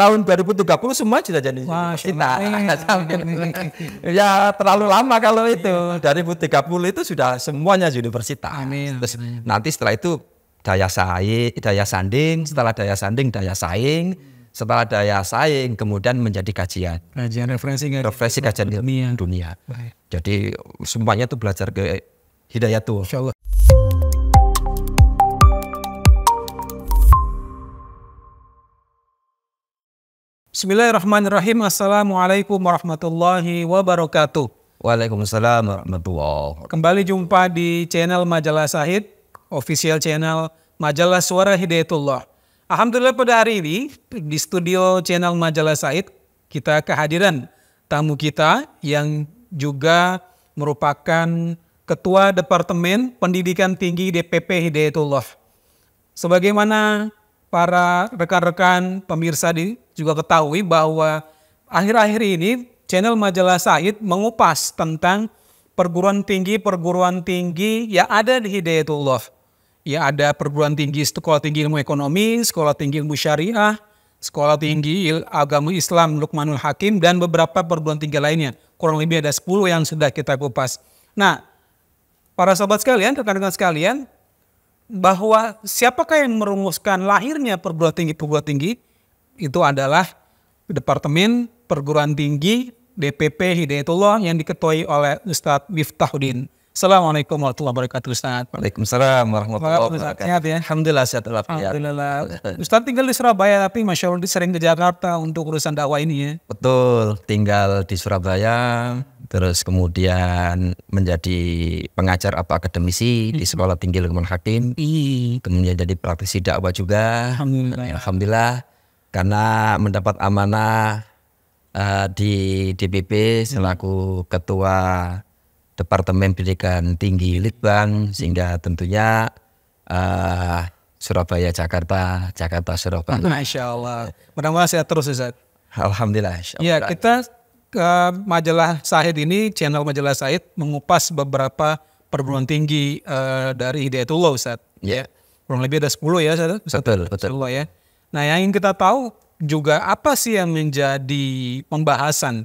tahun 2030 semua sudah jadi universitas. Ya terlalu lama kalau itu. 2030 itu sudah semuanya universitas. Amin. Terus nanti setelah itu daya sanding, setelah daya sanding daya saing, setelah daya saing kemudian menjadi kajian referensi kajian dunia. Baik. Jadi semuanya itu belajar ke Hidayatul. Insyaallah. Bismillahirrahmanirrahim. Assalamualaikum warahmatullahi wabarakatuh. Waalaikumsalam warahmatullahi wabarakatuh. Kembali jumpa di channel Majalah Syahid, official channel Majalah Suara Hidayatullah. Alhamdulillah pada hari ini di studio channel Majalah Syahid kita kehadiran tamu kita yang juga merupakan Ketua Departemen Pendidikan Tinggi DPP Hidayatullah. Sebagaimana para rekan-rekan pemirsa juga ketahui bahwa akhir-akhir ini channel Majalah Syahid mengupas tentang perguruan tinggi yang ada di Hidayatullah. Ya, ada perguruan tinggi, sekolah tinggi ilmu ekonomi, sekolah tinggi ilmu syariah, sekolah tinggi agama Islam Luqmanul Hakim, dan beberapa perguruan tinggi lainnya. Kurang lebih ada 10 yang sudah kita kupas. Nah, para sahabat sekalian, rekan-rekan sekalian, bahwa siapakah yang merumuskan lahirnya perguruan tinggi itu adalah Departemen Perguruan Tinggi DPP Hidayatullah yang diketuai oleh Ustadz Miftahuddin. Assalamualaikum warahmatullahi wabarakatuh, Ustadz. Waalaikumsalam warahmatullahi wabarakatuh. Sehat ya? Alhamdulillah sehat Alhamdulillah. Ustadz tinggal di Surabaya tapi Masya Allah sering ke Jakarta untuk urusan dakwah ini ya? Betul, tinggal di Surabaya, terus kemudian menjadi pengajar atau akademisi di Sekolah Tinggi Luqmanul Hakim, kemudian jadi praktisi dakwah juga. Alhamdulillah, karena mendapat amanah di DPP selaku Ketua Departemen Pendidikan Tinggi Litbang, sehingga tentunya Surabaya Jakarta Surabaya. Masya Allah. Mudah-mudahan sehat terus Ustaz. Alhamdulillah. Ya, kita ke Majalah Syahid ini, channel Majalah Syahid mengupas beberapa perguruan tinggi dari Hidayatullah Ustaz. Ya. Kurang lebih ada 10 ya Ustaz. Betul. Ya. Nah, yang ingin kita tahu juga apa sih yang menjadi pembahasan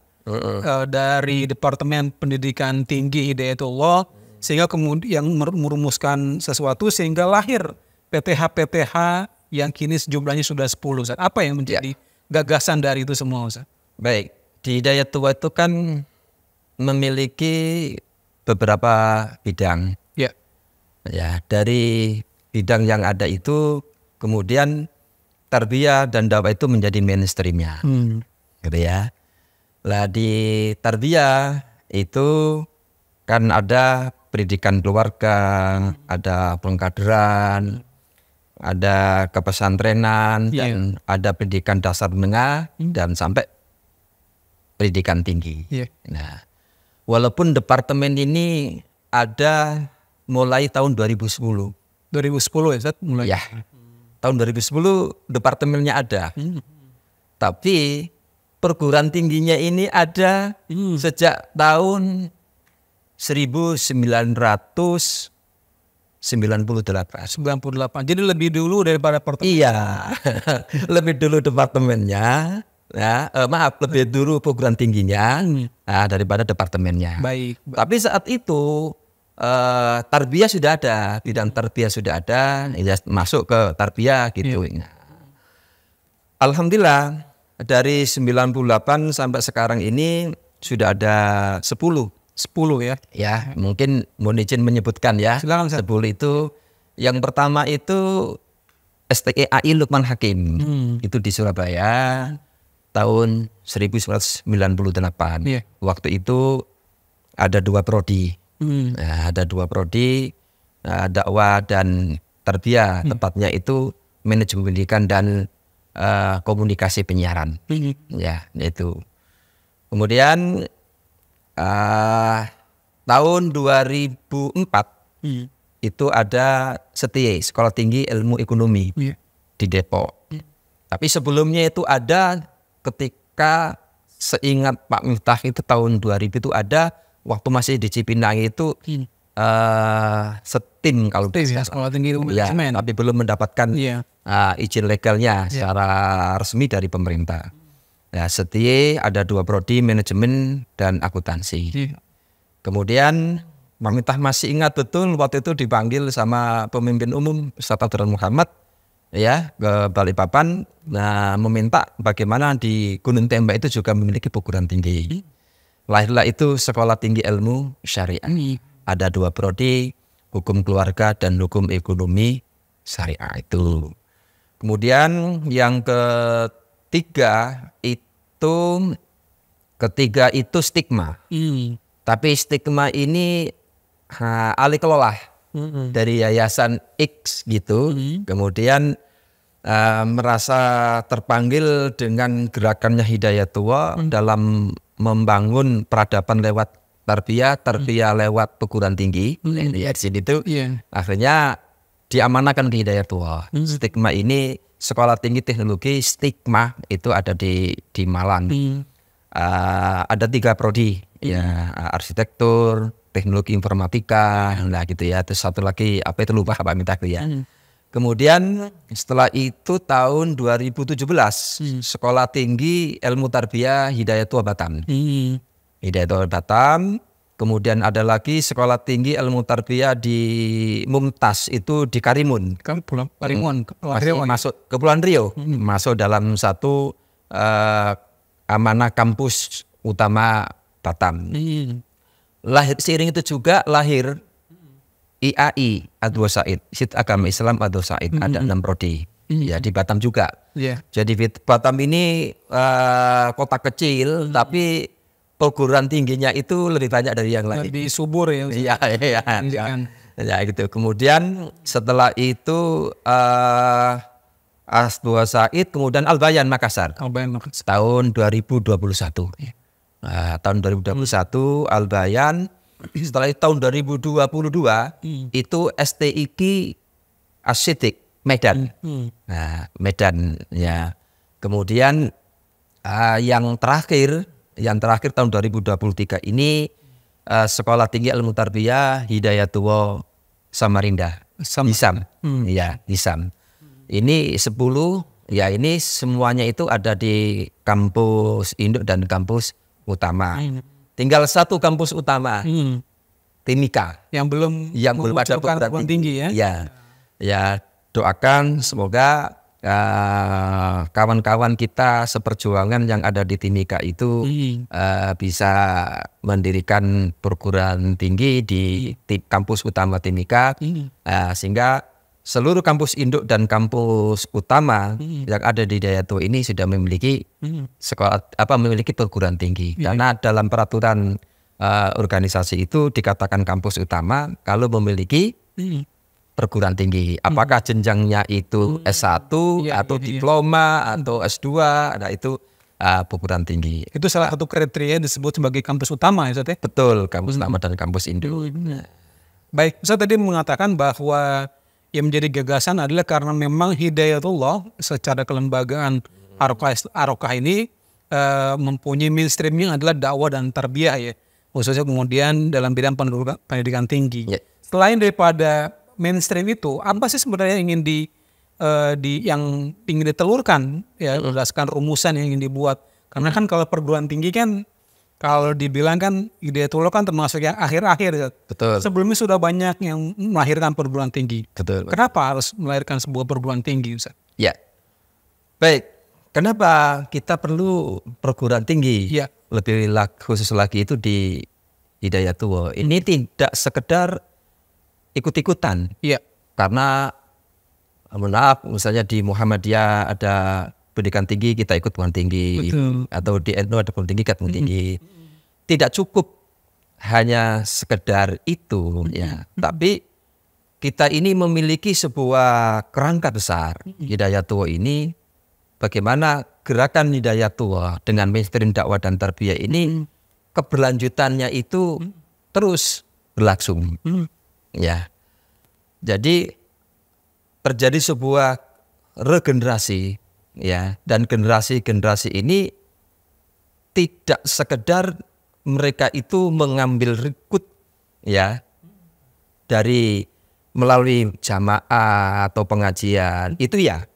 dari Departemen Pendidikan Tinggi Hidayatullah sehingga kemudian merumuskan sesuatu sehingga lahir PTH yang kini jumlahnya sudah 10 Ustaz. Apa yang menjadi gagasan dari itu semua Ustaz? Baik, di Hidayatullah itu kan memiliki beberapa bidang. Ya, dari bidang yang ada itu kemudian tarbiyah dan dakwah itu menjadi mainstreamnya. Gitu ya. Lah di tarbiyah itu kan ada pendidikan keluarga, ada pengkaderan, ada kepesantrenan, dan ada pendidikan dasar menengah dan sampai pendidikan tinggi. Nah, walaupun departemen ini ada mulai tahun 2010. 2010 ya Ustaz? Mulai. Ya, tahun 2010 departemennya ada. Tapi perguruan tingginya ini ada sejak tahun 1998. 98. Jadi lebih dulu daripada departemen. Iya, lebih dulu departemennya. Ya, lebih dulu perguruan tingginya daripada departemennya. Baik. Tapi saat itu tarbiyah sudah ada, bidang tarbiyah sudah ada, ya, masuk ke tarbiyah gitu. Alhamdulillah dari 98 sampai sekarang ini sudah ada 10 ya. Ya, mungkin mohon izin menyebutkan ya. Silakan, 10 itu. Yang pertama itu STEAI Luqman Hakim. Itu di Surabaya tahun 1998. Waktu itu ada 2 prodi. Ada 2 prodi, dakwah dan tarbiyah. Tepatnya itu manajemen pendidikan dan komunikasi penyiaran. Ya, itu. Kemudian tahun 2004 itu ada SETI, Sekolah Tinggi Ilmu Ekonomi di Depok. Tapi sebelumnya itu ada ketika seingat Pak Miftah itu tahun 2000 itu ada waktu masih di Cipinang itu setim kalau sekolah tinggi ilmu manajemen. Tapi belum mendapatkan izin legalnya secara resmi dari pemerintah. Ya, SETI ada 2 prodi, manajemen dan akuntansi. Kemudian pemerintah masih ingat betul waktu itu dipanggil sama pemimpin umum Ustaz Abdurrahman Muhammad ya ke Balikpapan, meminta bagaimana di Gunung Tembak itu juga memiliki perguruan tinggi. Lahirlah itu Sekolah Tinggi Ilmu Syariah. Ada 2 prodi, hukum keluarga dan hukum ekonomi syariah itu. Kemudian yang ketiga itu stigma. Tapi stigma ini alih kelola dari yayasan X gitu. Kemudian merasa terpanggil dengan gerakannya Hidayatullah dalam membangun peradaban lewat tarbiyah lewat perguruan tinggi. Ya di sini tuh akhirnya diamanahkan ke Hidayatullah. Stigma ini Sekolah Tinggi Teknologi Stigma itu ada di Malang. Ada 3 prodi ya, arsitektur, teknologi informatika, gitu ya. Terus satu lagi apa itu lupa Pak minta ya. Kemudian setelah itu tahun 2017 Sekolah Tinggi Ilmu Tarbiyah Hidayatullah Batam. Hidayatullah Batam. Kemudian ada lagi Sekolah Tinggi Ilmu Tarbiyah di Mumtaz itu di Karimun. Masuk Kepulauan Riau. Masuk dalam satu amanah kampus utama Batam. Seiring itu juga lahir IAI Abdul Said, Institut Agama Islam Abdul Said. Ada 6 prodi. Ya di Batam juga. Jadi Batam ini kota kecil tapi perguruan tingginya itu lebih banyak dari yang lain. Lebih subur ya. Ya gitu. Kemudian setelah itu Abdul Said, kemudian Al Bayan Makassar. Tahun 2021. Tahun 2021 Al Bayan. Setelah itu tahun 2022 itu STIQ Asyidik Medan. Medan ya. Kemudian yang terakhir tahun 2023 ini Sekolah Tinggi Ilmu Tarbiyah Hidayatullah Samarinda. Hisam. Ya, Hisam. Ini 10 ya, ini semuanya itu ada di kampus induk dan kampus utama. Tinggal 1 kampus utama. Timika yang belum ada perguruan tinggi ya. Ya, doakan semoga kawan-kawan kita seperjuangan yang ada di Timika itu bisa mendirikan perguruan tinggi di kampus utama Timika, sehingga seluruh kampus induk dan kampus utama yang ada di Hidayatullah ini sudah memiliki memiliki perguruan tinggi. Karena dalam peraturan organisasi itu dikatakan kampus utama kalau memiliki perguruan tinggi. Apakah jenjangnya itu S1 atau diploma atau S2, nah itu perguruan tinggi. Itu salah satu kriteria disebut sebagai kampus utama ya Ustaz ya? Betul, kampus utama dan kampus induk. Baik, Ustaz tadi mengatakan bahwa yang menjadi gagasan adalah karena memang Hidayatullah secara kelembagaan Arokah ini mempunyai mainstreaming adalah dakwah dan tarbiyah ya. Khususnya kemudian dalam bidang pendidikan tinggi. Selain daripada mainstream itu, apa sih sebenarnya yang ingin ingin ditelurkan ya berdasarkan rumusan yang ingin dibuat? Karena kan kalau perguruan tinggi kan kalau dibilang kan Hidayatullah kan termasuk yang akhir-akhir. Betul. Sebelumnya sudah banyak yang melahirkan perguruan tinggi. Betul. Kenapa harus melahirkan sebuah perguruan tinggi, Ustaz? Ya. Baik. Kenapa kita perlu perguruan tinggi? Ya. Lebih khusus lagi itu di Hidayatullah. Ini tidak sekedar ikut-ikutan. Iya. Karena maaf misalnya di Muhammadiyah ada pendidikan tinggi, kita ikut perguruan tinggi. Betul. Atau di NU ada perguruan tinggi, kita perguruan tinggi. Tidak cukup hanya sekedar itu ya. Tapi kita ini memiliki sebuah kerangka besar. Hidayatullah ini bagaimana gerakan Hidayatullah dengan mainstream dakwah dan tarbiyah ini keberlanjutannya itu terus berlangsung. Ya, jadi terjadi sebuah regenerasi, ya, dan generasi ini tidak sekedar mereka itu mengambil rekrut, ya, dari melalui jamaah atau pengajian itu ya.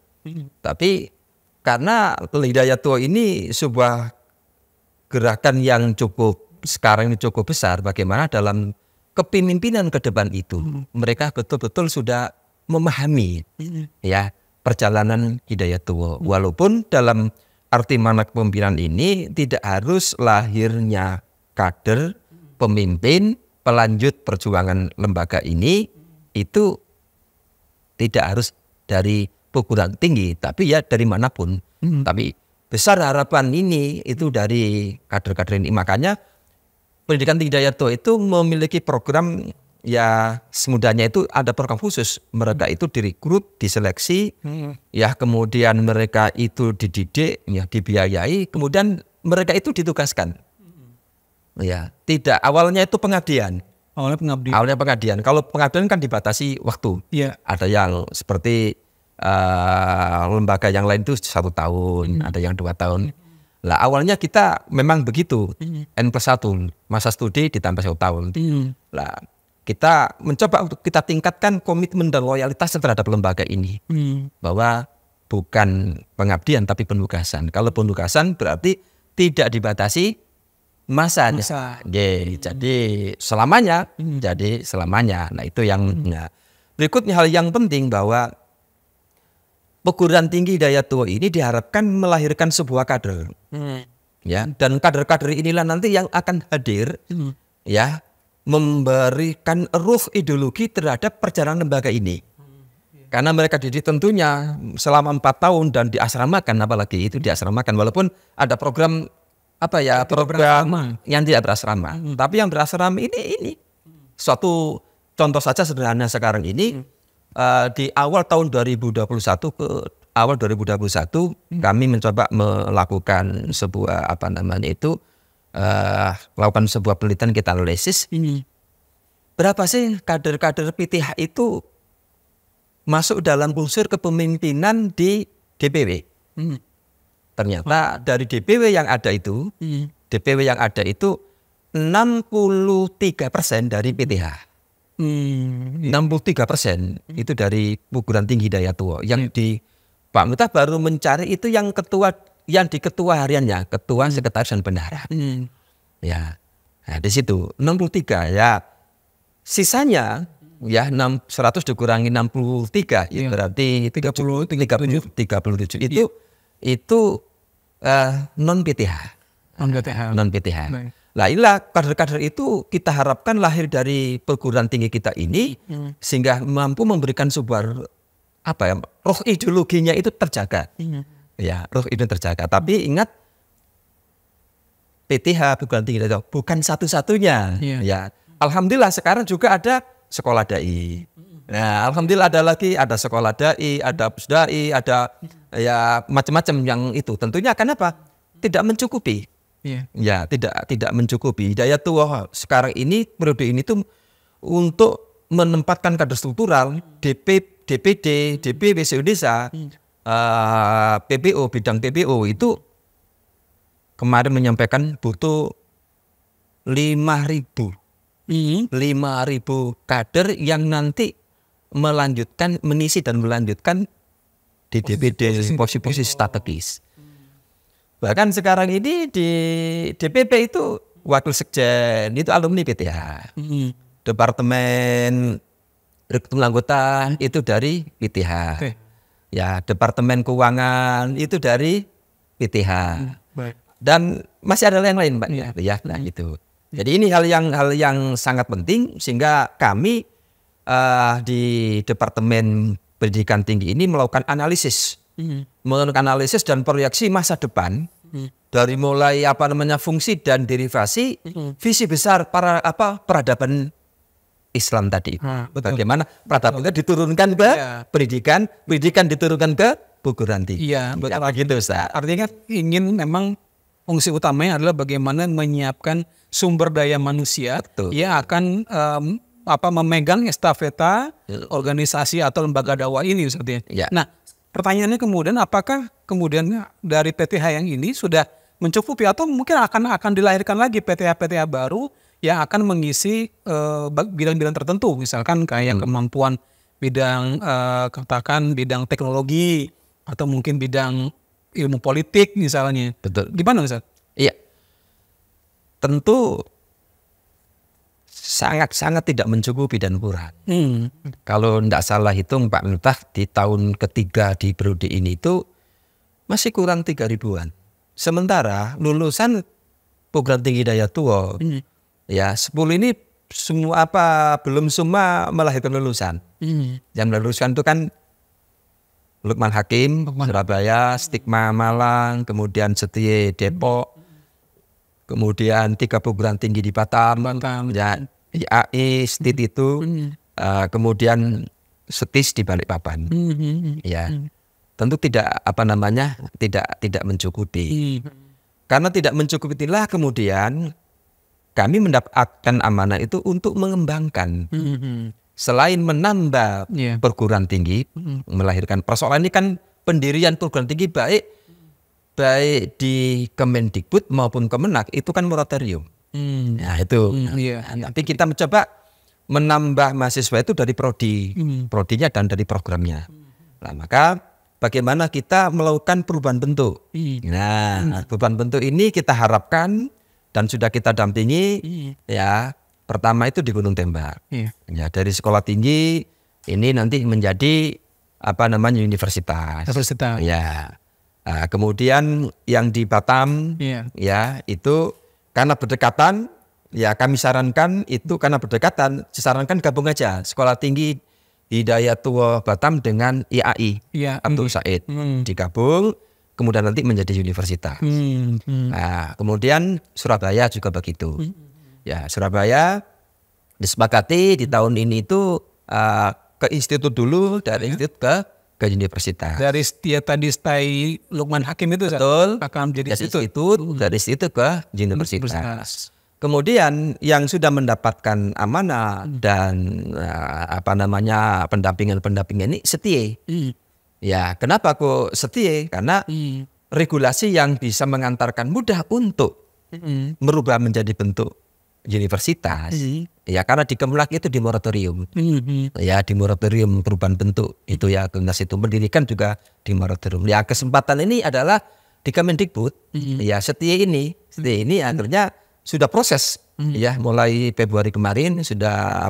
Tapi karena Hidayatullah ini sebuah gerakan yang sekarang ini cukup besar, bagaimana dalam kepemimpinan ke depan itu mereka betul-betul sudah memahami ya perjalanan Hidayatullah. Walaupun dalam arti makna kepemimpinan ini tidak harus lahirnya kader, pemimpin, pelanjut perjuangan lembaga ini itu tidak harus dari perguruan tinggi, tapi ya dari manapun. Tapi besar harapan ini itu dari kader-kader ini. Makanya pendidikan Hidayatullah itu memiliki program ya semudahnya itu ada program khusus. Mereka itu direkrut, diseleksi, ya kemudian mereka itu dididik, ya dibiayai, kemudian mereka itu ditugaskan. Ya, tidak awalnya itu pengabdian. Awalnya pengabdian. Kalau pengabdian kan dibatasi waktu. Yeah. Ada yang seperti lembaga yang lain itu 1 tahun, ada yang 2 tahun. Lah awalnya kita memang begitu, N+1 masa studi ditambah 1 tahun. Lah kita mencoba untuk kita tingkatkan komitmen dan loyalitas terhadap lembaga ini, bahwa bukan pengabdian tapi penugasan. Kalau penugasan berarti tidak dibatasi masanya. Jadi selamanya. Nah itu yang berikutnya hal yang penting bahwa perguruan tinggi Hidayatullah ini diharapkan melahirkan sebuah kader. Ya, dan kader-kader inilah nanti yang akan hadir ya memberikan ruh ideologi terhadap perjalanan lembaga ini. Karena mereka dididik tentunya selama 4 tahun dan diasramakan, apalagi itu diasramakan, walaupun ada program program yang tidak berasrama. Tapi yang berasrama ini suatu contoh saja sederhana sekarang ini. Di awal tahun 2021 ke awal 2021 kami mencoba melakukan sebuah melakukan sebuah penelitian, kita analisis berapa sih kader-kader PTH itu masuk dalam unsur kepemimpinan di DPW. Ternyata dari DPW yang ada itu 63% dari PTH. 63% itu dari perguruan tinggi Hidayatullah. Yang di Pak Miftah baru mencari itu yang di ketua hariannya, ketua sekretaris dan bendahara. Ya, nah, di situ 63 ya. Sisanya ya 100 dikurangi 63 itu berarti 37 itu non PTH. Non PTH. Nah inilah kader-kader itu kita harapkan lahir dari perguruan tinggi kita ini sehingga mampu memberikan sebuah roh ideologinya itu terjaga. Ya, roh itu terjaga. Tapi ingat PTH perguruan tinggi itu bukan satu-satunya. Ya, alhamdulillah sekarang juga ada sekolah dai. Nah, alhamdulillah ada sekolah dai, ada pusdai, ada ya macam-macam yang itu. Tentunya akan tidak mencukupi. Ya, tidak mencukupi. Hidayatullah sekarang ini periode ini tuh untuk menempatkan kader struktural DPD, DPW se-Indonesia, PPO, bidang PPO itu kemarin menyampaikan butuh 5.000 kader yang nanti menisi dan melanjutkan di DPD posisi strategis. Bahkan sekarang ini di DPP itu wakil sekjen itu alumni PTH. Departemen rekrutmen anggota itu dari PTH. Ya, departemen keuangan itu dari PTH. Dan masih ada yang lain, Pak. Ya, nah gitu. Jadi ini hal yang sangat penting sehingga kami di Departemen Pendidikan Tinggi ini melakukan analisis dan proyeksi masa depan dari mulai fungsi dan derivasi visi besar peradaban Islam tadi. Bagaimana peradaban itu diturunkan ke pendidikan diturunkan ke perguruan tinggi. Iya, betul. Gitu, Ustaz. Artinya ingin memang fungsi utamanya adalah bagaimana menyiapkan sumber daya manusia yang akan memegang estafeta organisasi atau lembaga dakwah ini, Ustaz. Ya. Nah, pertanyaannya kemudian apakah kemudian dari PTH yang ini sudah mencukupi atau mungkin akan dilahirkan lagi PTH-PTH baru yang akan mengisi bidang-bidang tertentu, misalkan kayak kemampuan bidang katakan bidang teknologi atau mungkin bidang ilmu politik misalnya. Betul. Gimana Ustaz? Iya. Tentu sangat-sangat tidak mencukupi dan kurang. Kalau tidak salah hitung Pak Miftah di tahun ketiga di periode ini itu masih kurang 3.000-an. Sementara lulusan program tinggi daya tua ya 10 ini semua belum semua melahirkan lulusan. Yang melulusan itu kan Lukman Hakim Surabaya, Stigma Malang, kemudian Setie Depok, kemudian 3 program tinggi di Batam, ya IAI, STIT itu, kemudian STIS di Balikpapan. Ya, tentu tidak tidak mencukupi. Karena tidak mencukupi itulah kemudian kami mendapatkan amanah itu untuk mengembangkan. Selain menambah perguruan tinggi, melahirkan persoalan ini kan pendirian perguruan tinggi baik di Kemendikbud maupun Kemenak itu kan moratorium. Nah itu. Tapi kita mencoba menambah mahasiswa itu dari prodinya dan dari programnya. Nah maka bagaimana kita melakukan perubahan bentuk. Nah perubahan bentuk ini kita harapkan dan sudah kita dampingi ya. Pertama itu di Gunung Tembak. Ya, dari sekolah tinggi ini nanti menjadi universitas. Ya. Nah, kemudian yang di Batam ya itu karena berdekatan ya kami sarankan itu karena berdekatan disarankan gabung aja sekolah tinggi Hidayatul Batam dengan IAI Abdul Said digabung kemudian nanti menjadi universitas. Nah, kemudian Surabaya juga begitu. Ya, Surabaya disepakati di tahun ini itu ke institut dulu, dari institut ke universitas. Dari tadi stay Lukman Hakim itu betul, akan menjadi institut, dari institut ke universitas. Kemudian yang sudah mendapatkan amanah dan pendampingan ini setie. Ya, kenapa kok setie? Karena regulasi yang bisa mengantarkan mudah untuk merubah menjadi bentuk universitas. Ya karena di Kemenak itu di moratorium. Ya di moratorium perubahan bentuk itu ya Kemenak itu mendirikan juga di moratorium. Ya kesempatan ini adalah di Kemendikbud. Ya setia ini akhirnya sudah proses. Ya mulai Februari kemarin sudah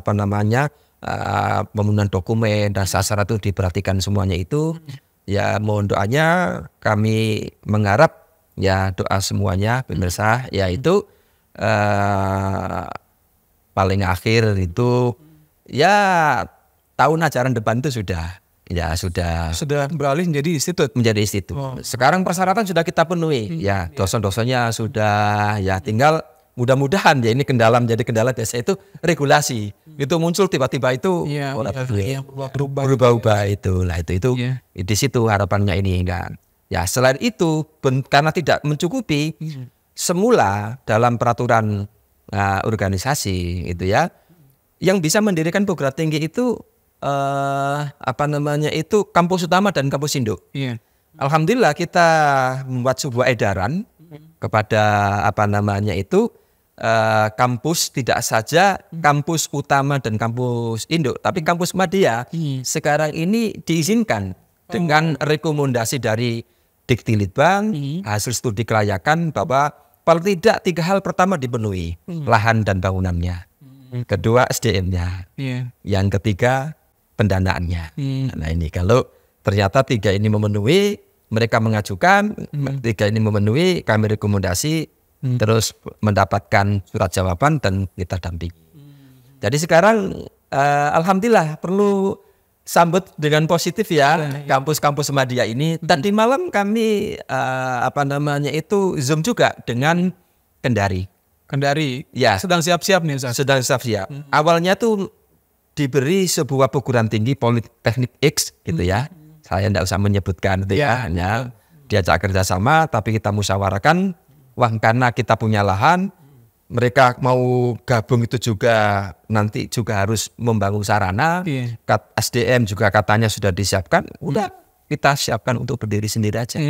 pembunuhan dokumen dan syarat itu diperhatikan semuanya itu. Ya mohon doanya kami mengharap ya doa semuanya pemirsa yaitu paling akhir itu ya tahun ajaran depan itu sudah beralih menjadi institut. Sekarang persyaratan sudah kita penuhi. Ya dosen-dosennya sudah ya tinggal mudah-mudahan ya ini menjadi kendala biasa itu regulasi. Itu muncul tiba-tiba itu berubah-ubah itu. Lah itu di situ harapannya ini kan. Ya selain itu karena tidak mencukupi semula dalam peraturan organisasi itu ya yang bisa mendirikan perguruan tinggi itu itu kampus utama dan kampus induk. Alhamdulillah kita membuat sebuah edaran kepada kampus tidak saja kampus utama dan kampus induk tapi kampus madya sekarang ini diizinkan dengan rekomendasi dari Diktilitbang hasil studi kelayakan bahwa paling tidak 3 hal pertama dipenuhi, lahan dan bangunannya, kedua SDM-nya, yang ketiga pendanaannya. Nah ini kalau ternyata 3 ini memenuhi, mereka mengajukan, 3 ini memenuhi, kami rekomendasi, terus mendapatkan surat jawaban dan kita dampingi. Jadi sekarang alhamdulillah perlu sambut dengan positif ya kampus-kampus madya ini. Tadi malam kami Zoom juga dengan Kendari. Ya. Sedang siap-siap nih Ustaz. Sedang siap-siap. Awalnya tuh diberi sebuah perguruan tinggi Politeknik X gitu ya. Saya tidak usah menyebutkan itu ya. Hanya diajak kerjasama tapi kita musyawarahkan. Wah karena kita punya lahan. Mereka mau gabung itu juga nanti juga harus membangun sarana. SDM juga katanya sudah disiapkan. Udah kita siapkan untuk berdiri sendiri aja.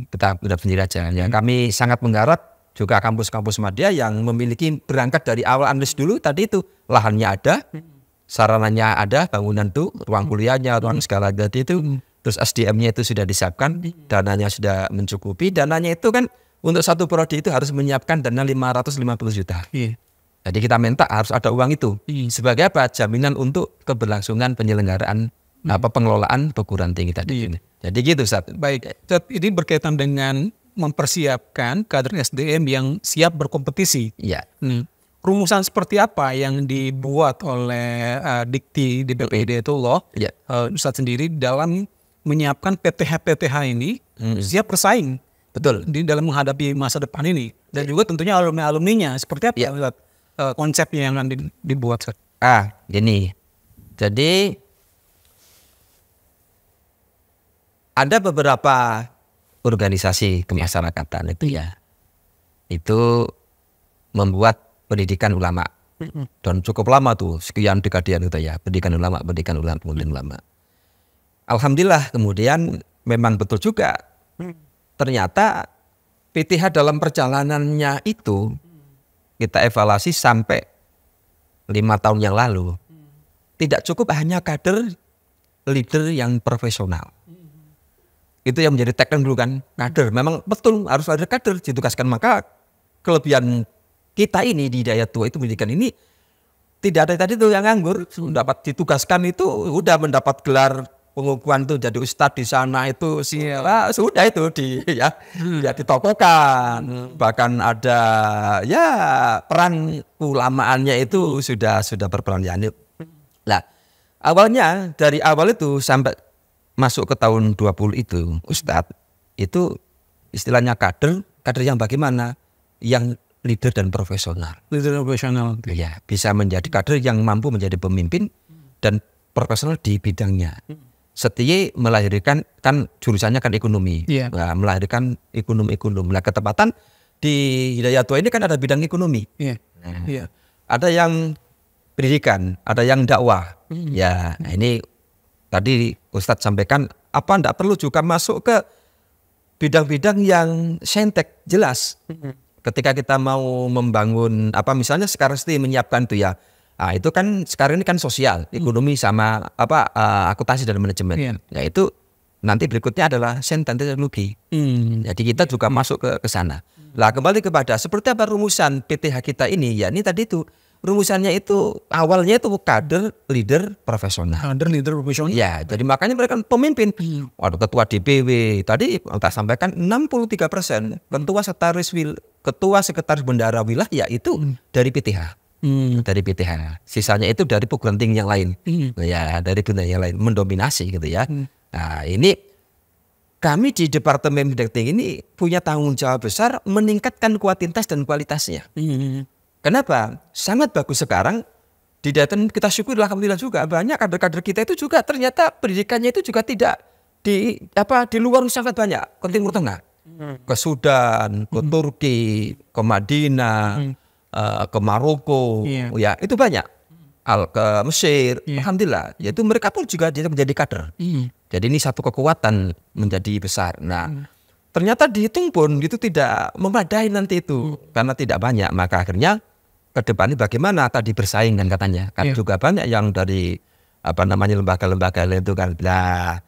Kita udah sendiri aja. Ya, kami sangat mengharap juga kampus-kampus media yang memiliki berangkat dari awal analis dulu tadi itu lahannya ada, sarananya ada, bangunan tuh, ruang kuliahnya, ruang segala tadi itu, terus SDM-nya itu sudah disiapkan, dananya sudah mencukupi, dananya itu kan untuk satu prodi itu harus menyiapkan dana 550 juta. Jadi kita minta harus ada uang itu sebagai apa? Jaminan untuk keberlangsungan penyelenggaraan pengelolaan perguruan tinggi tadi. Jadi gitu, Ustaz. Baik, Ustaz, ini berkaitan dengan mempersiapkan kader SDM yang siap berkompetisi. Iya. Rumusan seperti apa yang dibuat oleh Dikti di BPI Hidayatullah, Ustaz sendiri dalam menyiapkan PTH ini siap bersaing, betul, di dalam menghadapi masa depan ini, dan juga tentunya alumni-alumninya seperti apa Ustaz, konsepnya yang akan dibuat, Ustaz? Gini. Jadi ada beberapa organisasi kemasyarakatan itu membuat pendidikan ulama dan cukup lama tuh, sekian dekade itu ya, pendidikan ulama. Alhamdulillah kemudian memang betul juga, ternyata PTH dalam perjalanannya itu kita evaluasi sampai 5 tahun yang lalu tidak cukup hanya kader leader yang profesional. Itu yang menjadi tagline dulu kan, kader. Memang betul harus ada kader ditugaskan. Maka kelebihan kita ini di Hidayatullah itu pendidikan ini tidak ada tadi tuh yang nganggur, dapat ditugaskan itu udah mendapat gelar pengukuhan tuh jadi ustadz di sana itu sudah itu ditokohkan. Bahkan ada peran ulamaannya itu sudah berperan. Nah, awalnya dari awal itu sampai masuk ke tahun 20 itu, Ustadz, itu istilahnya kader yang bagaimana? Yang leader dan profesional. Ya, bisa menjadi kader yang mampu menjadi pemimpin dan profesional di bidangnya. Setia melahirkan, kan jurusannya kan ekonomi. Nah, melahirkan ekonomi. Nah, ketepatan di Hidayatullah ini kan ada bidang ekonomi. Ada yang pendidikan, ada yang dakwah. Nah ini tadi Ustadz sampaikan, apa enggak perlu juga masuk ke bidang-bidang yang saintek, jelas. Ketika kita mau membangun misalnya sekarang menyiapkan tuh itu kan sekarang ini kan sosial, ekonomi sama akuntansi dan manajemen. Nah itu nanti berikutnya adalah sains dan teknologi. Jadi kita juga masuk ke sana. Lah kembali kepada seperti apa rumusan PTH kita ini, ini tadi itu rumusannya itu awalnya itu kader leader profesional. Ya, jadi makanya mereka pemimpin. Waduh, ketua DPW tadi kita sampaikan 63%, ketua sekretaris bendahara wilayah itu dari PTH. Dari PTH. Sisanya itu dari perguruan tinggi yang lain. Ya, dari perguruan yang lain mendominasi gitu ya. Nah, ini kami di Departemen Pendidikan Tinggi ini punya tanggung jawab besar meningkatkan kuantitas dan kualitasnya. Kenapa? Sangat bagus sekarang di Daten, kita syukur alhamdulillah juga banyak kader-kader kita itu juga ternyata pendidikannya itu juga tidak di luar sangat banyak, ke Timur Tengah, ke Sudan, ke Turki, ke Madinah, ke Maroko, ya itu banyak, ke Mesir, alhamdulillah. Yaitu mereka pun juga menjadi kader. Jadi ini satu kekuatan menjadi besar. Nah, ternyata dihitung pun itu tidak memadai nanti itu karena tidak banyak, maka akhirnya ke depan ini bagaimana tadi bersaing kan katanya kan juga banyak yang dari lembaga-lembaga itu kan. Nah,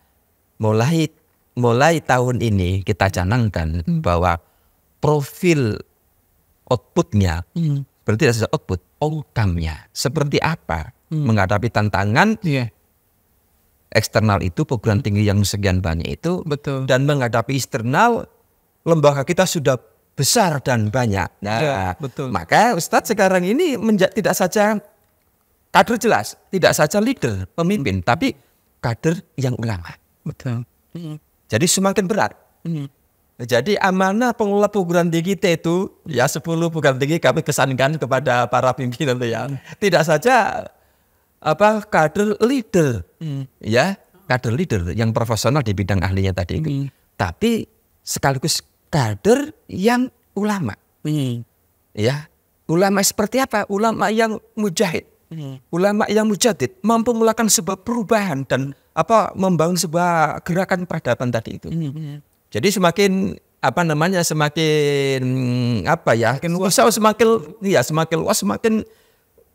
mulai tahun ini kita canangkan bahwa profil outputnya berarti tidak saja output, outcome-nya seperti apa menghadapi tantangan eksternal itu perguruan tinggi yang sekian banyak itu. Betul. Dan menghadapi eksternal lembaga kita sudah besar dan banyak. Nah, betul. Maka Ustadz sekarang ini tidak saja kader jelas, tidak saja leader, pemimpin, tapi kader yang ulama. Betul. Jadi semakin berat. Jadi amanah pengelola perguruan tinggi kita itu 10 perguruan tinggi kami kesankan kepada para pimpinan itu tidak saja kader leader, kader leader yang profesional di bidang ahlinya tadi itu, tapi sekaligus kader yang ulama. Ulama seperti apa? Ulama yang mujahid, ulama yang mujadid, mampu melakukan sebuah perubahan dan membangun sebuah gerakan peradaban tadi itu. Jadi semakin semakin semakin luas, semakin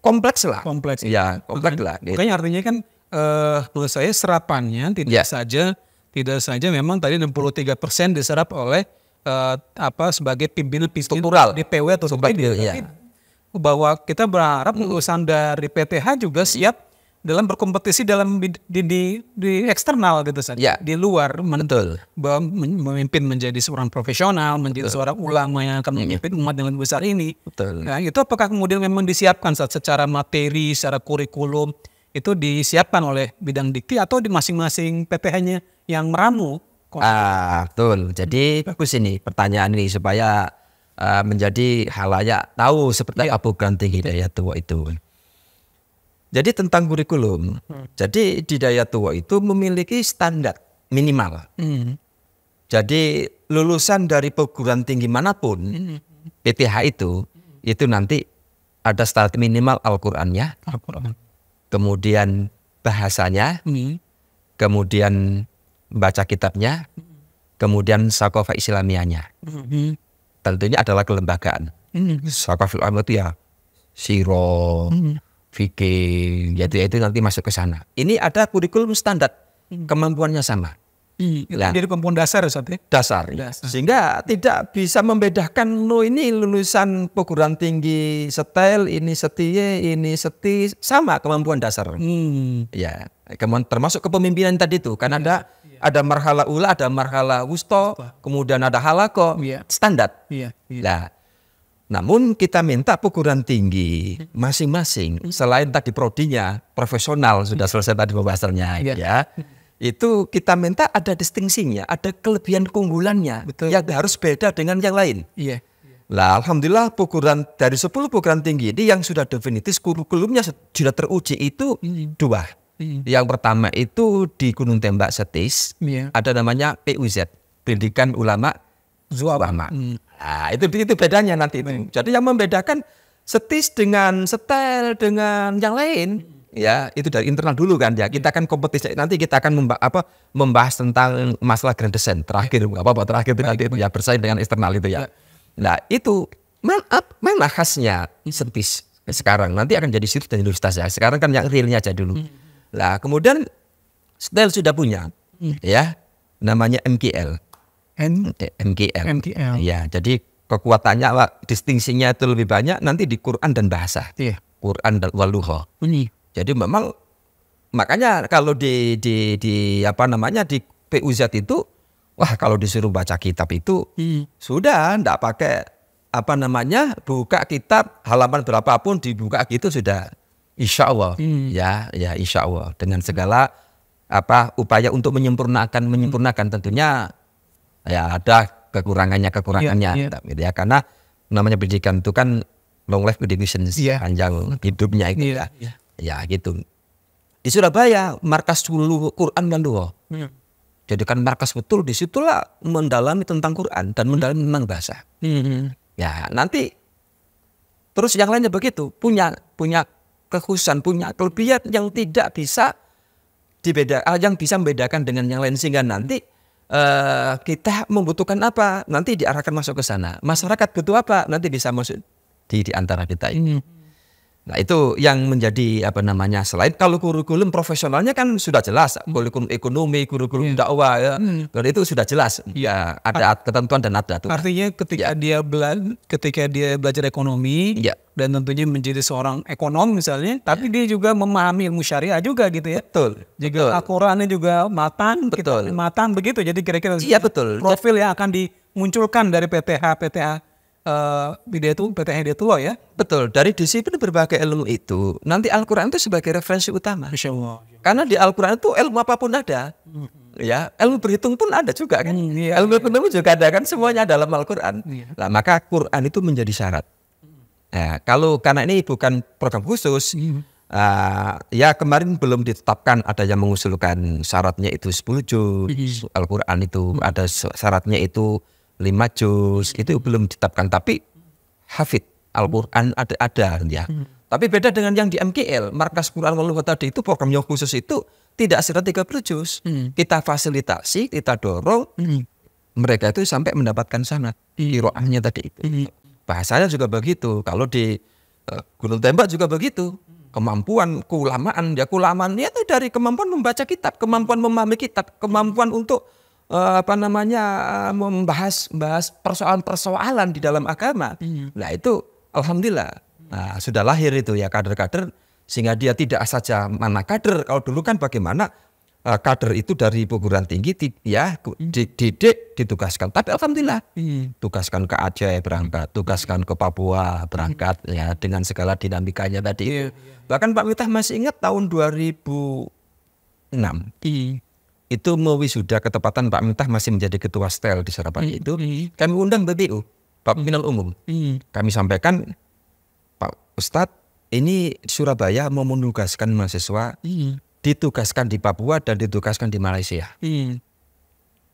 kompleks lah. Kompleks. Ya, kompleks lah. Gitu. Makanya artinya kan menurut saya serapannya tidak saja memang tadi 63% diserap oleh sebagai pimpinan struktural DPW atau bahwa kita berharap lulusan dari PTH juga siap dalam berkompetisi di eksternal gitu saja, di luar memimpin menjadi seorang profesional, menjadi seorang ulama yang akan memimpin umat dengan besar ini. Betul. Nah, itu apakah kemudian memang disiapkan secara materi, secara kurikulum itu disiapkan oleh bidang dikti atau di masing-masing PTH-nya yang meramu? Betul. Jadi bagus ini pertanyaan ini supaya menjadi halayak tahu seperti apa program tinggi Hidayatullah itu. Jadi tentang kurikulum, jadi di Hidayatullah itu memiliki standar minimal. Jadi lulusan dari perguruan tinggi manapun, PTH itu nanti ada standar minimal Al-Qur'annya, kemudian bahasanya, kemudian baca kitabnya, kemudian Saqafah Islamiyahnya. Tentunya adalah kelembagaan. Saqafah Islamiyah itu ya siro, fikih, itu nanti masuk ke sana. Ini ada kurikulum standar, kemampuannya sama. Jadi kemampuan dasar, Dasar. Sehingga tidak bisa membedakan ini lulusan perguruan tinggi setel, ini setie, ini seti, sama kemampuan dasar. Ya, termasuk kepemimpinan tadi itu, kan ada marhala ula, ada marhala wusto, kemudian ada halaqah, standar. Nah, namun kita minta perguruan tinggi masing-masing selain tadi prodinya profesional sudah selesai tadi pembahasannya itu kita minta ada distingsinya, ada kelebihan keunggulannya yang harus beda dengan yang lain. Lah alhamdulillah dari 10 perguruan tinggi ini yang sudah definitif kurikulumnya sudah teruji itu 2. Yang pertama itu di Gunung Tembak Setis ada namanya PUZ, Pendidikan Ulama Zu'ama. Nah, itu bedanya nanti itu. Jadi yang membedakan Setis dengan setel dengan yang lain, itu dari internal dulu kan ya. Kita akan kompetisi, nanti kita akan membahas tentang masalah grand design terakhir itu nanti itu bersaing dengan eksternal itu ya. Nah, itu mana khasnya Setis sekarang, nanti akan jadi situs dan universitas ya. Sekarang kan yang realnya aja dulu. Nah, kemudian setel sudah punya namanya MKL. MKL. Ya, jadi kekuatannya distingsinya itu lebih banyak nanti di Quran dan bahasa. Quran dan waluho. Jadi memang makanya kalau di PUZ itu kalau disuruh baca kitab itu sudah enggak pakai buka kitab halaman berapapun dibuka gitu sudah insya Allah. Ya insya Allah dengan segala upaya untuk menyempurnakan tentunya ada kekurangannya karena namanya pendidikan itu kan long life education, panjang hidupnya itu gitu. Di Surabaya markas Quran dan Doa. Jadi kan markas betul, disitulah mendalami tentang Quran dan mendalami tentang bahasa. Ya nanti terus yang lainnya begitu punya kekhususan, punya kelebihan yang tidak bisa yang bisa membedakan dengan yang lain sehingga nanti kita membutuhkan apa nanti diarahkan masuk ke sana. Masyarakat butuh apa nanti bisa masuk di antara kita ini. Nah itu yang menjadi selain kalau kurikulum profesionalnya kan sudah jelas, kurikulum ekonomi, kurikulum dakwah dan itu sudah jelas. Ada ketentuan dan ada aturan. Artinya ketika dia belajar ekonomi dan tentunya menjadi seorang ekonom misalnya, tapi dia juga memahami ilmu syariah juga gitu ya. Betul. Juga Al-Qur'annya juga matang, matang begitu. Jadi kira-kira profil yang akan dimunculkan dari PTH Hidayatullah ya. Betul, dari disiplin berbagai ilmu itu nanti Al-Quran itu sebagai referensi utama. Masya Allah. Karena di Al-Quran itu ilmu apapun ada. Ilmu berhitung pun ada juga kan. Ilmu ekonomi juga ada kan, semuanya dalam Al-Quran. Nah, maka Quran itu menjadi syarat. Nah, karena ini bukan program khusus, kemarin belum ditetapkan, ada yang mengusulkan syaratnya itu 10 juz Al-Quran itu, ada syaratnya itu 5 juz, itu belum ditetapkan, tapi hafid Al-Quran ada ya. Tapi beda dengan yang di MKL, Markas Quran Waluho tadi itu program yang khusus itu tidak syarat 30 juz. Kita fasilitasi, kita dorong mereka itu sampai mendapatkan sanad qiraahnya tadi itu. Bahasanya juga begitu. Kalau di Gunung Tembak juga begitu. Kemampuan keulamaan itu dari kemampuan membaca kitab, kemampuan memahami kitab, kemampuan untuk membahas persoalan-persoalan di dalam agama. Nah itu alhamdulillah. Nah, sudah lahir itu ya kader-kader, sehingga dia tidak saja mana kader. Kalau dulu kan bagaimana kader itu dari perguruan tinggi ya dididik, ditugaskan. Tapi alhamdulillah tugaskan ke Aceh berangkat, tugaskan ke Papua berangkat ya dengan segala dinamikanya tadi. Bahkan Pak Miftah masih ingat tahun 2006 itu mewisuda, ketepatan Pak Miftah masih menjadi ketua STEL di Surabaya itu, kami undang BPU, Pak Pimpinan Umum. Kami sampaikan, Pak Ustadz, ini Surabaya mau menugaskan mahasiswa, ditugaskan di Papua dan ditugaskan di Malaysia.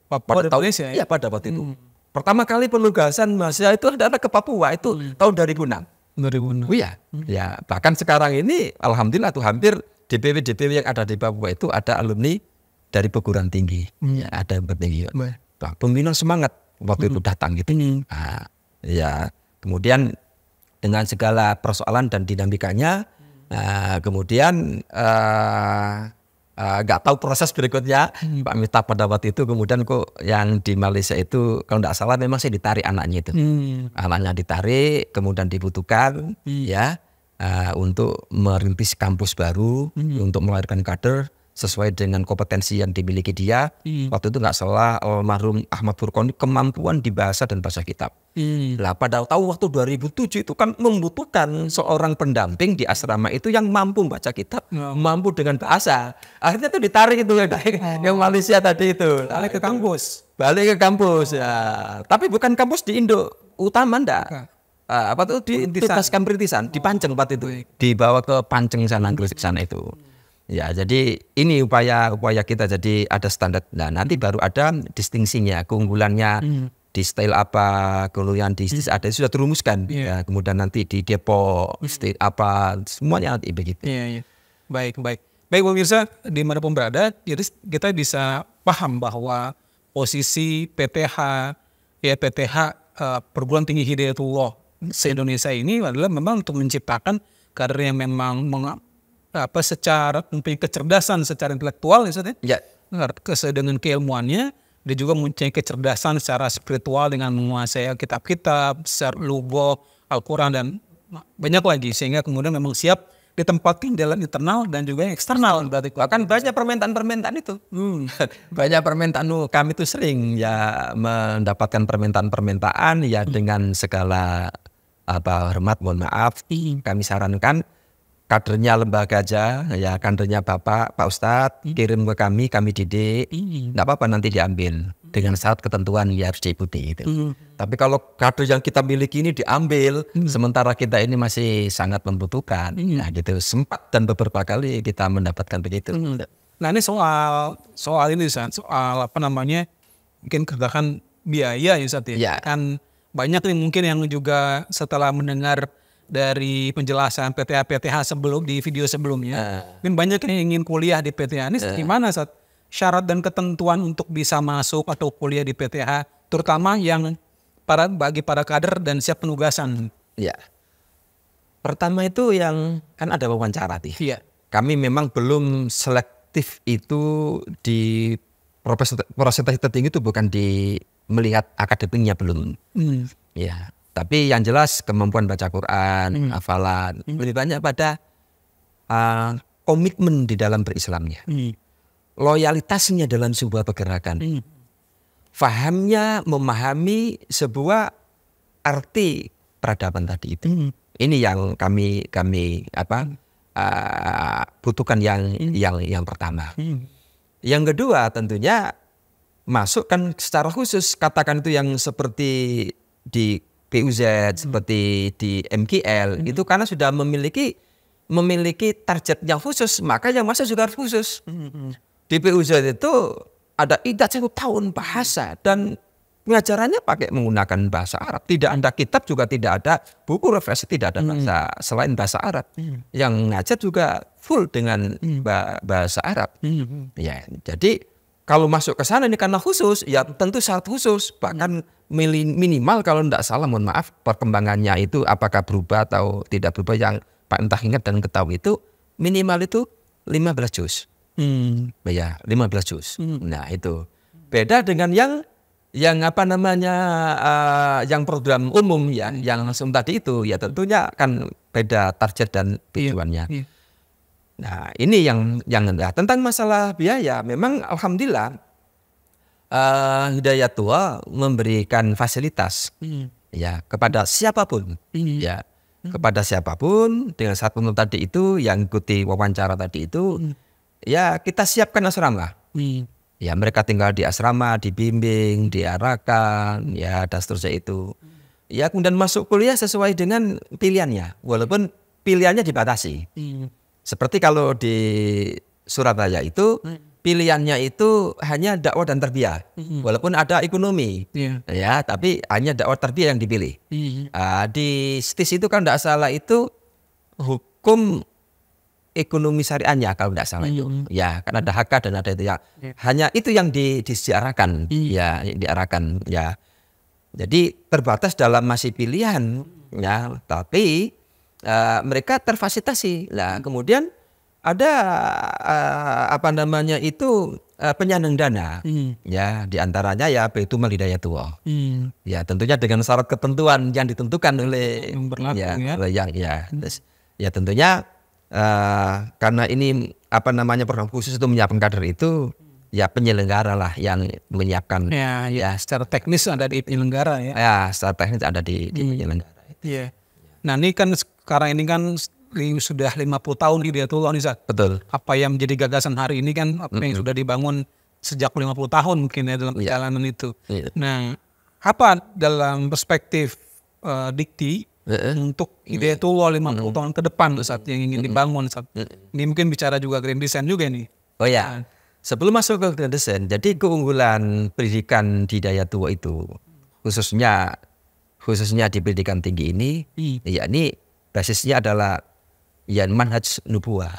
Papua dan Malaysia ya? Iya, pada waktu itu. Pertama kali penugasan mahasiswa itu adalah ke Papua, itu tahun 2006. 2006. Iya, ya, bahkan sekarang ini alhamdulillah tuh hampir DPW yang ada di Papua itu ada alumni dari perguruan tinggi, ya, ada yang bertinggi. Pembina semangat waktu itu datang gitu. Nah, ya, kemudian dengan segala persoalan dan dinamikanya, kemudian nggak tahu proses berikutnya Pak Miftah pada waktu itu, kemudian kok yang di Malaysia itu kalau nggak salah memang saya ditarik anaknya itu, anaknya ditarik, kemudian dibutuhkan ya untuk merintis kampus baru, untuk melahirkan kader sesuai dengan kompetensi yang dimiliki dia. Waktu itu nggak salah almarhum Ahmad Furqoni kemampuan di bahasa dan bahasa kitab. Lah pada waktu 2007 itu kan membutuhkan seorang pendamping di asrama itu yang mampu baca kitab, mampu dengan bahasa. Akhirnya itu ditarik itu yang Malaysia tadi itu. Balik ke kampus Ya. Tapi bukan kampus di Indo utama ndak. Ditugaskan perintisan di Panceng waktu itu. Dibawa ke Panceng sana, Gresik sana itu. Ya, jadi ini upaya kita, jadi ada standar. Nah, nanti baru ada distingsinya, keunggulannya di style apa, keunggulan di ada sudah terumuskan. Ya, kemudian nanti di Depok, style apa, semuanya nanti begitu. Iya. Baik pemirsa, dimanapun berada, jadi kita bisa paham bahwa posisi PTH Perguruan Tinggi Hidayatullah se-Indonesia ini adalah memang untuk menciptakan kader yang memang secara mempunyai kecerdasan secara intelektual ya, dengan keilmuannya, dia juga mempunyai kecerdasan secara spiritual dengan menguasai kitab-kitab, secara lugha, Al-Quran dan banyak lagi, sehingga kemudian memang siap ditempatkan dalam internal dan juga eksternal. Bahkan banyak permintaan itu. Banyak permintaan kami itu sering ya mendapatkan permintaan ya dengan segala hormat, mohon maaf, kami sarankan kadernya lembaga aja, ya kadernya Pak Ustadz kirim ke kami didik, nggak apa-apa nanti diambil dengan syarat ketentuan ya harus diikuti itu. Tapi kalau kader yang kita miliki ini diambil, sementara kita ini masih sangat membutuhkan, nah gitu sempat dan beberapa kali kita mendapatkan begitu. Nah ini soal ini soal mungkin katakan biaya ya Ustadz ya. Kan banyak nih mungkin yang juga setelah mendengar dari penjelasan PTH sebelum di video sebelumnya, mungkin banyak yang ingin kuliah di PTH ini. Gimana syarat dan ketentuan untuk bisa masuk atau kuliah di PTH, terutama yang bagi para kader dan siap penugasan? Ya, pertama itu yang kan ada wawancara nih. Iya. Kami memang belum selektif itu di proses tertinggi itu, bukan di melihat akademiknya belum. Ya. Tapi yang jelas kemampuan baca Quran, hafalan, lebih banyak pada komitmen di dalam berislamnya, loyalitasnya dalam sebuah pergerakan, fahamnya memahami sebuah arti peradaban tadi itu. Ini yang kami butuhkan yang pertama. Yang kedua tentunya masukkan secara khusus, katakan itu yang seperti di PUZ, seperti di MKL, itu karena sudah memiliki target yang khusus, maka yang masuk juga harus khusus. Di PUZ itu ada idat 1 tahun bahasa dan pengajarannya pakai menggunakan bahasa Arab. Tidak ada kitab, juga tidak ada buku referensi, tidak ada bahasa selain bahasa Arab. Yang ngajar juga full dengan bahasa Arab. Ya, jadi kalau masuk ke sana ini karena khusus, ya tentu syarat khusus. Bahkan minimal kalau tidak salah, mohon maaf, perkembangannya itu apakah berubah atau tidak berubah, yang Pak Entah ingat dan ketahui itu minimal itu 15 juz. Ya, 15 juz. Nah itu beda dengan yang apa namanya yang program umum ya, yang langsung tadi itu ya tentunya kan beda target dan tujuannya. Nah ini yang tentang masalah biaya, memang alhamdulillah Hidayatullah memberikan fasilitas ya kepada siapapun ya, kepada siapapun dengan satu tadi itu yang ikuti wawancara tadi itu ya kita siapkan asrama. Ya mereka tinggal di asrama, dibimbing, diarahkan, ya dan seterusnya itu. Ya kemudian masuk kuliah sesuai dengan pilihannya, walaupun pilihannya dibatasi. Seperti kalau di Surabaya itu pilihannya itu hanya dakwah dan tarbiyah, walaupun ada ekonomi, ya tapi hanya dakwah tarbiyah yang dipilih. Di STIS itu kan tidak salah itu hukum ekonomi syariahnya kalau tidak salah itu, ya kan ada HK dan ada itu ya, hanya itu yang disiarkan, ya diarahkan ya. Jadi terbatas dalam masih pilihan, ya tapi mereka terfasilitasi. Nah kemudian ada apa namanya itu penyandang dana, ya diantaranya ya Baitul Hidayatullah. Ya tentunya dengan syarat ketentuan yang ditentukan oleh ya tentunya. Karena ini apa namanya program khusus itu menyiapkan kader itu ya penyelenggara lah yang menyiapkan ya secara teknis ada di penyelenggara ya secara teknis ada di penyelenggara itu. Nah ini kan sekarang ini kan sudah 50 tahun Hidayatullah nih Ustaz. Betul. Apa yang menjadi gagasan hari ini kan apa yang sudah dibangun sejak 50 tahun mungkin ya dalam perjalanan itu. Nah apa dalam perspektif Dikti untuk Hidayatullah 50 tahun ke depan Ustaz yang ingin dibangun Ustaz. Ini mungkin bicara juga Grand Design juga nih. Oh ya, sebelum masuk ke Grand Design, jadi keunggulan pendidikan di Hidayatullah itu khususnya di pendidikan tinggi ini, yakni basisnya adalah ya manhaj nubuwah,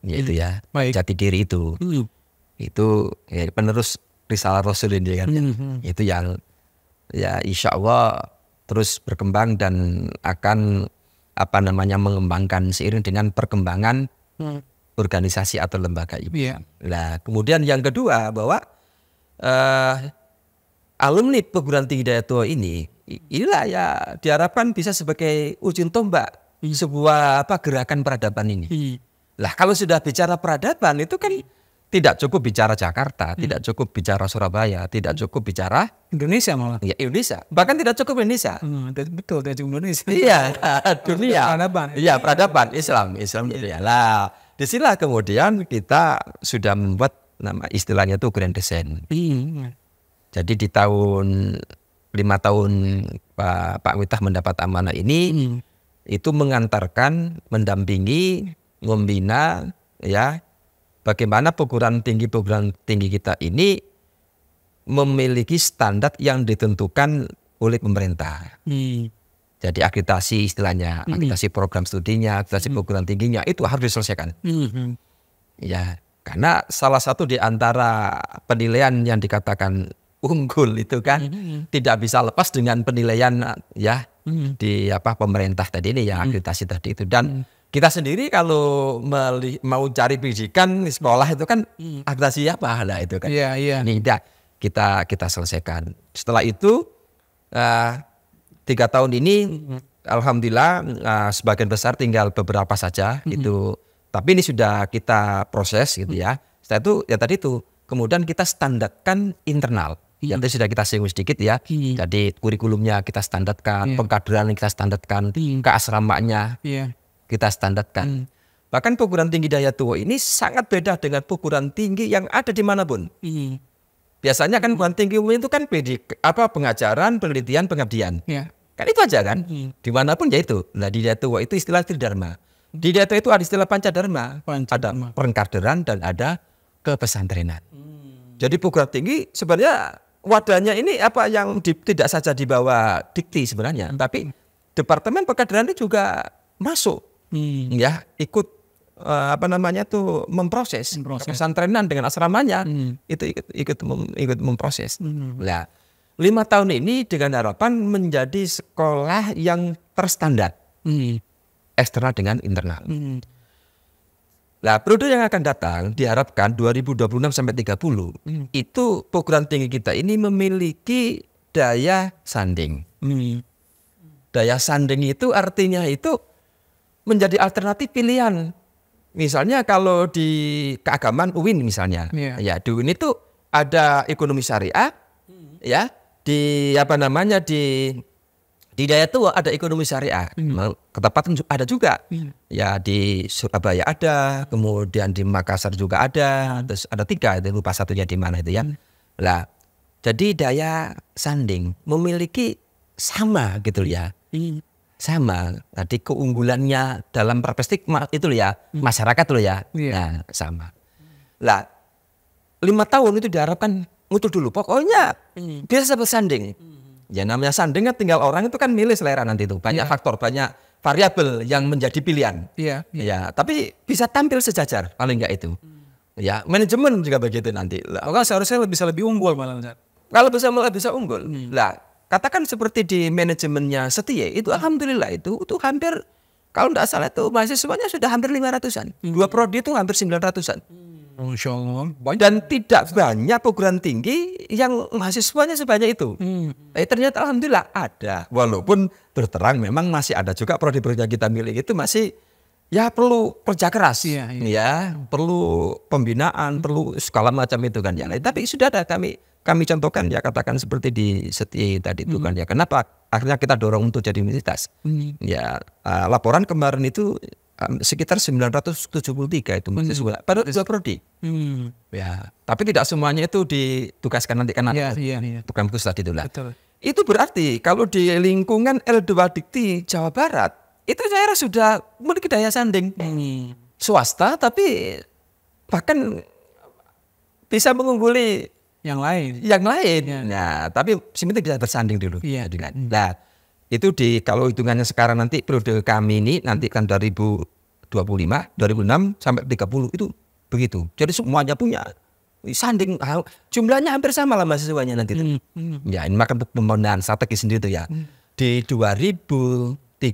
yaitu ya jati diri itu ya, penerus risalah Rasul ini kan, itu yang ya insya Allah terus berkembang dan akan apa namanya mengembangkan seiring dengan perkembangan organisasi atau lembaga itu. Nah kemudian yang kedua bahwa alumni perguruan tinggi Hidayatullah inilah ya diharapkan bisa sebagai ujung tombak sebuah gerakan peradaban ini. Lah kalau sudah bicara peradaban itu kan tidak cukup bicara Jakarta, tidak cukup bicara Surabaya, tidak cukup bicara Indonesia malah. Ya Indonesia, bahkan tidak cukup Indonesia. Betul, tidak cukup Indonesia. Iya, dunia. Peradaban. Iya, peradaban Islam ya. Lah, disinilah kemudian kita sudah membuat nama istilahnya itu Grand Design. Jadi di tahun 5 tahun Pak Witah mendapat amanah ini, itu mengantarkan, mendampingi, membina, ya, bagaimana perguruan tinggi kita ini memiliki standar yang ditentukan oleh pemerintah. Jadi akreditasi istilahnya, akreditasi program studinya, akreditasi perguruan tingginya itu harus diselesaikan. Ya, karena salah satu di antara penilaian yang dikatakan unggul itu kan tidak bisa lepas dengan penilaian ya di pemerintah tadi ini ya, akreditasi tadi itu. Dan kita sendiri kalau mau cari pendidikan di sekolah itu kan akreditasi apa lah itu kan. Ini kita selesaikan. Setelah itu 3 tahun ini alhamdulillah sebagian besar tinggal beberapa saja itu. Tapi ini sudah kita proses gitu ya. Setelah itu ya tadi itu kemudian kita standarkan internal. Ya tadi sudah kita singgung sedikit ya. Jadi kurikulumnya kita standarkan, pengkaderan kita standarkan, keasramanya kita standarkan. Bahkan perguruan tinggi Hidayatullah ini sangat beda dengan perguruan tinggi yang ada dimanapun. Biasanya kan perguruan tinggi umum itu kan pengajaran, penelitian, pengabdian. Kan itu aja kan. Dimanapun ya itu. Nah di Hidayatullah itu istilah tridharma. Di Hidayatullah itu ada istilah pancadharma. Ada pengkaderan dan ada kepesantrenan. Jadi perguruan tinggi sebenarnya wadahnya ini yang tidak saja di bawah Dikti sebenarnya, tapi Departemen Pengkaderan itu juga masuk, ya ikut memproses pesantrenan dengan asramanya itu ikut memproses. Nah, 5 tahun ini dengan harapan menjadi sekolah yang terstandar eksternal dengan internal. Nah, periode yang akan datang diharapkan 2026 sampai 30 itu perguruan tinggi kita ini memiliki daya sanding. Daya sanding itu artinya itu menjadi alternatif pilihan. Misalnya kalau di keagamaan UIN misalnya, ya di UIN itu ada ekonomi syariah, ya di di Daya Tua ada ekonomi syariah, ketepatan ada juga, ya di Surabaya ada, kemudian di Makassar juga ada, terus ada 3, lupa satunya di mana itu ya. Lah, jadi daya sanding memiliki sama gitu ya, sama. Tadi keunggulannya dalam perspektif itu ya, masyarakat loh ya, nah sama. Lah, 5 tahun itu diharapkan mutu dulu, pokoknya biasa bersanding. Ya namanya sanding kan tinggal orang itu kan milih selera nanti itu. Banyak faktor, banyak variabel yang menjadi pilihan. Ya, tapi bisa tampil sejajar paling enggak itu. Ya, manajemen juga begitu nanti. Kalau seharusnya bisa lebih unggul malah. Kalau bisa unggul. Lah, katakan seperti di manajemennya Setie itu alhamdulillah itu hampir kalau enggak salah itu mahasiswanya sudah hampir 500-an. 2 prodi itu hampir 900-an. Masya Allah. Dan tidak banyak perguruan tinggi yang mahasiswanya sebanyak itu. Ternyata alhamdulillah ada. Walaupun berterang memang masih ada juga prodi-prodi yang kita miliki itu masih ya perlu kerja keras. Ya, perlu pembinaan, perlu segala macam itu kan ya. Tapi sudah ada kami contohkan ya, katakan seperti di Setie tadi itu kan ya. Kenapa akhirnya kita dorong untuk jadi universitas? Ya, laporan kemarin itu sekitar 973 itu mahasiswa pada 2 prodi. Ya, tapi tidak semuanya itu ditugaskan nanti kan program khusus tadi itulah. Itu berarti kalau di lingkungan L2 Dikti Jawa Barat itu daerah sudah memiliki daya sanding swasta, tapi bahkan bisa mengungguli yang lain. Nah, tapi sebenarnya bisa bersanding dulu. Nah, itu kalau hitungannya sekarang nanti periode kami ini nanti kan 2025, 2006 sampai 30 itu begitu. Jadi semuanya punya sanding, jumlahnya hampir sama lah mahasiswanya nanti. Ya, ini maka pembangunan strategi sendiri itu ya. Di 2030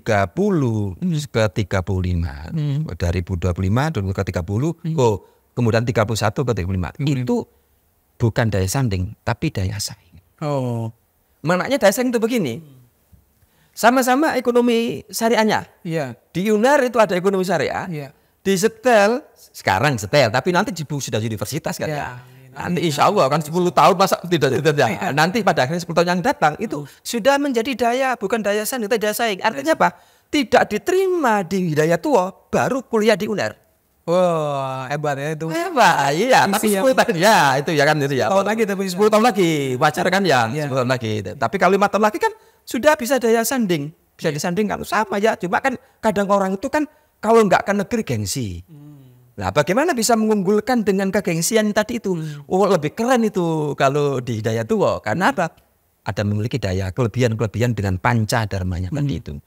ke 35, 2025 ke 30, kemudian 31 ke 35. Itu bukan daya sanding, tapi daya saing. Maknanya daya saing itu begini. Sama-sama ekonomi syariahnya. Di UNER itu ada ekonomi syariah. Di Setel, sekarang Setel, tapi nanti sudah universitas kan ya. Nanti insya Allah kan 10 tahun masa tidak. Nanti pada akhirnya 10 tahun yang datang itu sudah menjadi bukan daya sanding, tapi daya saing. Artinya apa? Tidak diterima di Daya Tua, baru kuliah di UNER. Wah, hebat ya itu. Hebat, iya. Tapi 10 tahun ya itu ya kan itu ya. 10 tahun lagi, wajar kan ya, 10 tahun lagi. Tapi kalau 5 tahun lagi kan sudah bisa daya sanding, bisa disandingkan sama ya. Cuma kan kadang orang itu kan kalau nggak ke negeri gengsi. Nah, bagaimana bisa mengunggulkan dengan kegengsian tadi itu? Lebih keren itu kalau di Daya Tua. Karena apa? Ada memiliki daya kelebihan dengan panca dharmanya tadi itu.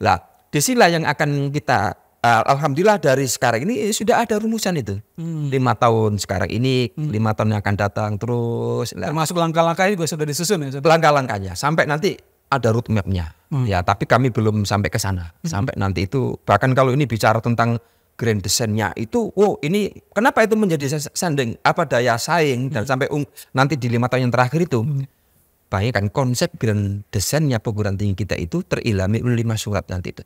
Lah, disinilah yang akan kita alhamdulillah dari sekarang ini sudah ada rumusan itu. 5 tahun sekarang ini, 5 tahun yang akan datang terus. Termasuk langkah-langkahnya juga sudah disusun ya? Langkah-langkahnya sampai nanti ada roadmap-nya. Ya, tapi kami belum sampai ke sana. Sampai nanti itu, bahkan kalau ini bicara tentang grand design-nya itu, ini kenapa itu menjadi sanding? Apa daya saing dan sampai nanti di 5 tahun yang terakhir itu. Bayangkan konsep grand design-nya perguruan tinggi kita itu terilhami oleh 5 surat nanti itu.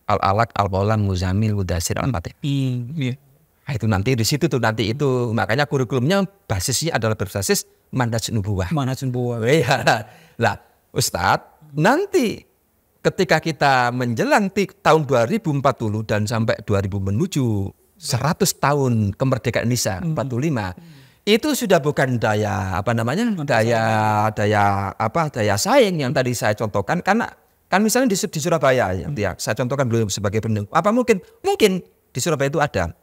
Al-Alaq, Al-Baulan, Muzamil, Mudasir, Al-Fatih. Nah, itu nanti di situ tuh nanti itu makanya kurikulumnya basisnya adalah berbasis manhaj nubuwah. Lah, Ustadz, nanti ketika kita menjelang tahun 2040 dan sampai 2000 menuju 100 tahun kemerdekaan Indonesia 45, itu sudah bukan daya saing yang tadi saya contohkan, karena kan misalnya di Surabaya ya, saya contohkan belum sebagai pendukung. Apa mungkin di Surabaya itu ada.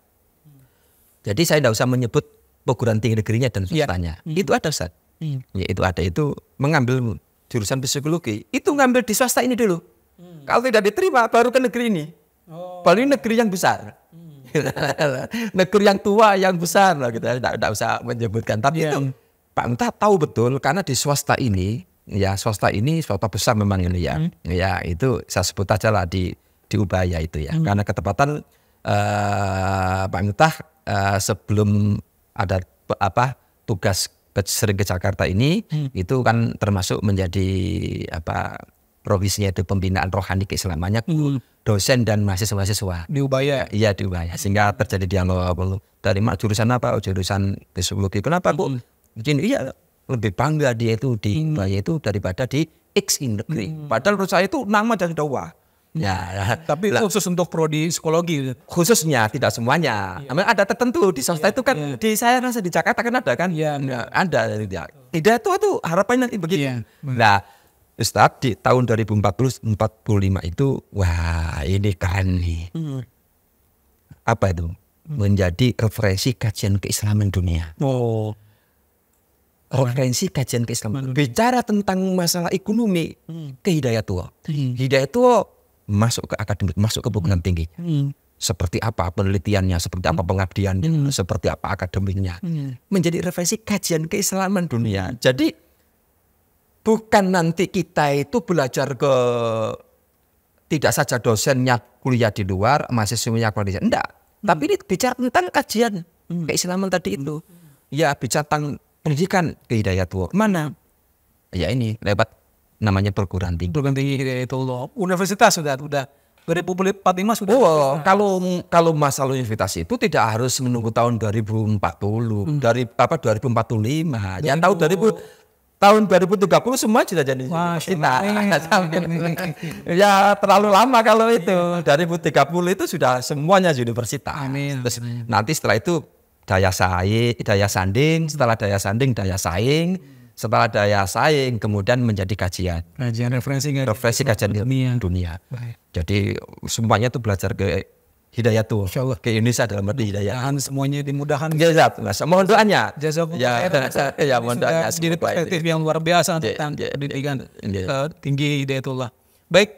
Jadi saya tidak usah menyebut perguruan tinggi negerinya dan swastanya. Itu ada, Ustaz. Ya, itu ada, itu mengambil jurusan psikologi, itu ngambil di swasta ini dulu. Kalau tidak diterima baru ke negeri ini. Baru negeri yang besar. Negur yang tua, yang besar lah gitu. Tidak usah menyebutkan. Tapi itu Pak Miftah tahu betul karena di swasta ini swasta besar memang ini ya. Ya itu saya sebut aja lah di Ubaya itu ya. Karena ketepatan Pak Miftah sebelum ada tugas sering ke Jakarta ini itu kan termasuk menjadi provisinya itu pembinaan rohani keislamannya dosen dan mahasiswa-mahasiswa di Ubaya. Iya di Ubaya, sehingga terjadi dialog dari jurusan apa, jurusan psikologi. Kenapa Bu? Mungkin iya lebih bangga dia itu di Ubaya itu daripada di X negeri. Padahal menurut saya itu nama dan dakwah. Ya, tapi khusus untuk prodi psikologi khususnya, tidak semuanya. Ada tertentu di swasta itu kan di saya rasa di Jakarta kan ada kan? Ada. Tidak itu harapannya nanti begitu. Nah, Ustadz di tahun 2045 itu wah ini kan nih. Apa itu? Menjadi referensi kajian keislaman dunia. Referensi kajian keislaman. Bicara tentang masalah ekonomi ke Hidayatullah. Hidayatullah masuk ke akademik, masuk ke perguruan tinggi. Seperti apa penelitiannya, seperti apa pengabdiannya, seperti apa akademiknya. Menjadi referensi kajian keislaman dunia. Jadi bukan nanti kita itu belajar ke tidak saja dosennya kuliah di luar, mahasiswanya kuliah di luar. Enggak. Tapi ini bicara tentang kajian keislaman tadi itu. Ya bicara tentang pendidikan ke Hidayatullah. Mana? Ya ini lewat namanya perguruan tinggi. Perguruan tinggi Hidayatullah. Universitas sudah 2045 sudah. Kalau masalah universitas itu tidak harus menunggu tahun 2040, dari 2045. Yang tahun 2030 semua sudah jadi universitas. Ya terlalu lama kalau itu. 2030 itu sudah semuanya universitas. Amin. Terus nanti setelah itu daya sanding, setelah daya sanding daya saing. Setelah daya saing kemudian menjadi kajian referensi kajian dunia. Baik. Jadi semuanya itu belajar ke Hidayatullah, ke Indonesia dalam arti hidayah. Semuanya dimudahkan. Mohon doanya. Ya, mohon doanya. Jadi perspektif yang luar biasa tentang pendidikan tinggi Hidayatullah. Baik,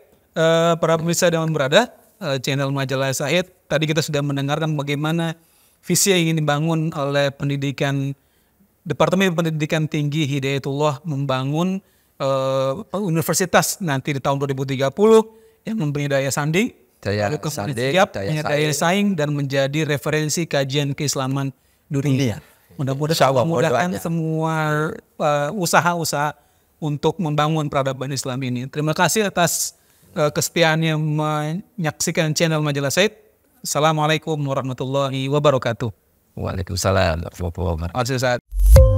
para pemirsa dan berada channel Majalah Sahid. Tadi kita sudah mendengarkan bagaimana visi yang ingin dibangun oleh Departemen Pendidikan Tinggi Hidayatullah membangun universitas nanti di tahun 2030 yang mempunyai daya sanding, daya saing dan menjadi referensi kajian keislaman dunia. Mudah-mudahan semua usaha-usaha untuk membangun peradaban Islam ini. Terima kasih atas kesetiaannya menyaksikan channel Majalah Sahid. Assalamualaikum warahmatullahi wabarakatuh. Waalaikumsalam warahmatullahi wabarakatuh.